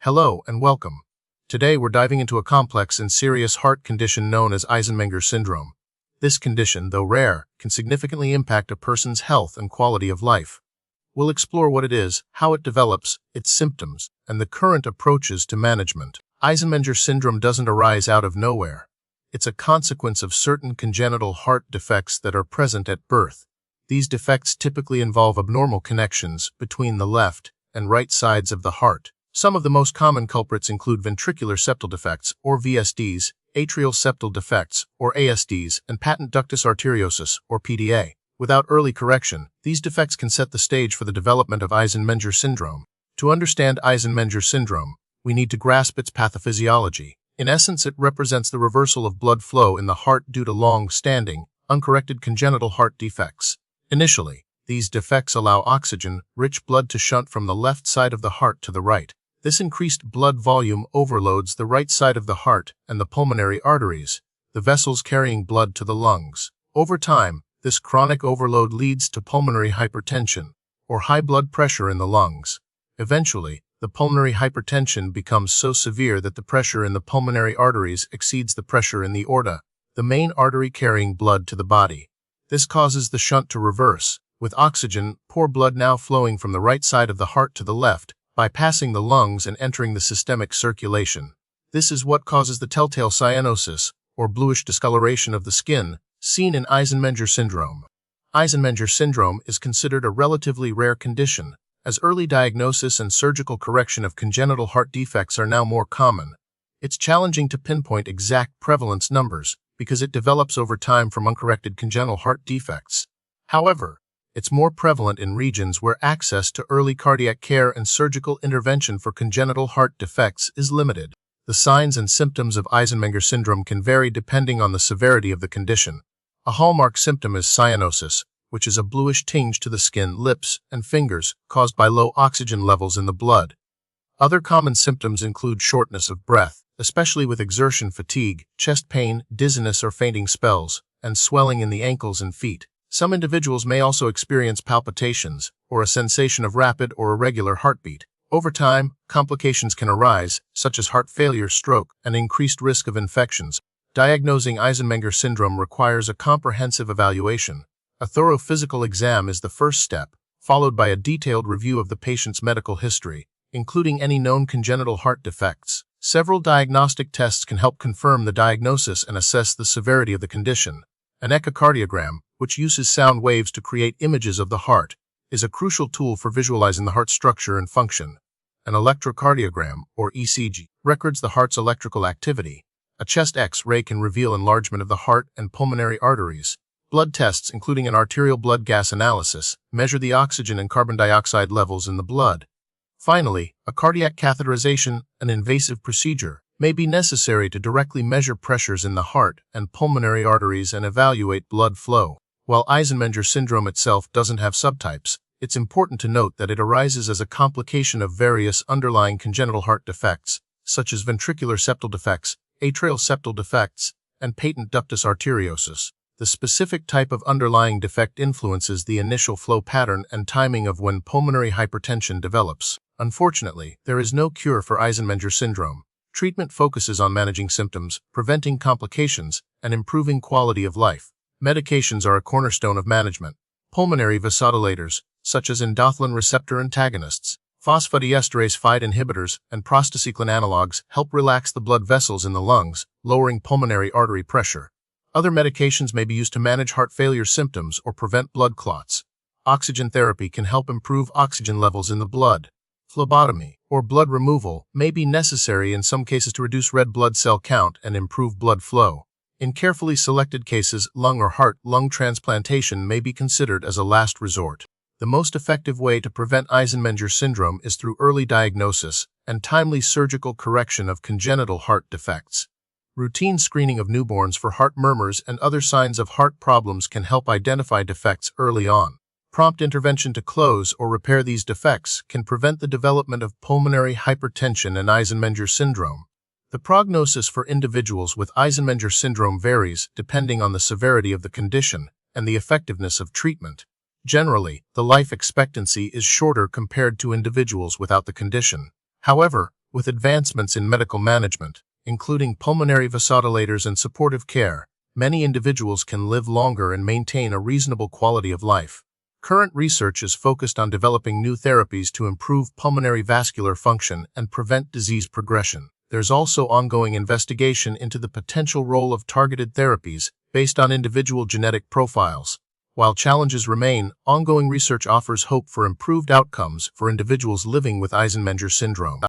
Hello and welcome. Today we're diving into a complex and serious heart condition known as Eisenmenger syndrome. This condition, though rare, can significantly impact a person's health and quality of life. We'll explore what it is, how it develops, its symptoms, and the current approaches to management. Eisenmenger syndrome doesn't arise out of nowhere. It's a consequence of certain congenital heart defects that are present at birth. These defects typically involve abnormal connections between the left and right sides of the heart. Some of the most common culprits include ventricular septal defects, or VSDs, atrial septal defects, or ASDs, and patent ductus arteriosus, or PDA. Without early correction, these defects can set the stage for the development of Eisenmenger syndrome. To understand Eisenmenger syndrome, we need to grasp its pathophysiology. In essence, it represents the reversal of blood flow in the heart due to long-standing, uncorrected congenital heart defects. Initially, these defects allow oxygen-rich blood to shunt from the left side of the heart to the right. This increased blood volume overloads the right side of the heart and the pulmonary arteries, the vessels carrying blood to the lungs. Over time, this chronic overload leads to pulmonary hypertension, or high blood pressure in the lungs. Eventually, the pulmonary hypertension becomes so severe that the pressure in the pulmonary arteries exceeds the pressure in the aorta, the main artery carrying blood to the body. This causes the shunt to reverse, with oxygen-poor blood now flowing from the right side of the heart to the left, bypassing the lungs and entering the systemic circulation. This is what causes the telltale cyanosis, or bluish discoloration of the skin, seen in Eisenmenger syndrome. Eisenmenger syndrome is considered a relatively rare condition, as early diagnosis and surgical correction of congenital heart defects are now more common. It's challenging to pinpoint exact prevalence numbers because it develops over time from uncorrected congenital heart defects. However, it's more prevalent in regions where access to early cardiac care and surgical intervention for congenital heart defects is limited. The signs and symptoms of Eisenmenger syndrome can vary depending on the severity of the condition. A hallmark symptom is cyanosis, which is a bluish tinge to the skin, lips, and fingers caused by low oxygen levels in the blood. Other common symptoms include shortness of breath, especially with exertion fatigue, chest pain, dizziness or fainting spells, and swelling in the ankles and feet. Some individuals may also experience palpitations, or a sensation of rapid or irregular heartbeat. Over time, complications can arise, such as heart failure, stroke, and increased risk of infections. Diagnosing Eisenmenger syndrome requires a comprehensive evaluation. A thorough physical exam is the first step, followed by a detailed review of the patient's medical history, including any known congenital heart defects. Several diagnostic tests can help confirm the diagnosis and assess the severity of the condition. An echocardiogram, which uses sound waves to create images of the heart, is a crucial tool for visualizing the heart structure and function. An electrocardiogram, or ECG, records the heart's electrical activity. A chest X-ray can reveal enlargement of the heart and pulmonary arteries. Blood tests, including an arterial blood gas analysis, measure the oxygen and carbon dioxide levels in the blood. Finally, a cardiac catheterization, an invasive procedure, may be necessary to directly measure pressures in the heart and pulmonary arteries and evaluate blood flow. While Eisenmenger syndrome itself doesn't have subtypes, it's important to note that it arises as a complication of various underlying congenital heart defects, such as ventricular septal defects, atrial septal defects, and patent ductus arteriosus. The specific type of underlying defect influences the initial flow pattern and timing of when pulmonary hypertension develops. Unfortunately, there is no cure for Eisenmenger syndrome. Treatment focuses on managing symptoms, preventing complications, and improving quality of life. Medications are a cornerstone of management. Pulmonary vasodilators, such as endothelin receptor antagonists, phosphodiesterase 5 inhibitors, and prostacyclin analogs, help relax the blood vessels in the lungs, lowering pulmonary artery pressure. Other medications may be used to manage heart failure symptoms or prevent blood clots. Oxygen therapy can help improve oxygen levels in the blood. Phlebotomy, or blood removal, may be necessary in some cases to reduce red blood cell count and improve blood flow. In carefully selected cases, lung or heart-lung transplantation may be considered as a last resort. The most effective way to prevent Eisenmenger syndrome is through early diagnosis and timely surgical correction of congenital heart defects. Routine screening of newborns for heart murmurs and other signs of heart problems can help identify defects early on. Prompt intervention to close or repair these defects can prevent the development of pulmonary hypertension and Eisenmenger syndrome. The prognosis for individuals with Eisenmenger syndrome varies depending on the severity of the condition and the effectiveness of treatment. Generally, the life expectancy is shorter compared to individuals without the condition. However, With advancements in medical management, including pulmonary vasodilators and supportive care, many individuals can live longer and maintain a reasonable quality of life. Current research is focused on developing new therapies to improve pulmonary vascular function and prevent disease progression. There's also ongoing investigation into the potential role of targeted therapies based on individual genetic profiles. While challenges remain, ongoing research offers hope for improved outcomes for individuals living with Eisenmenger syndrome.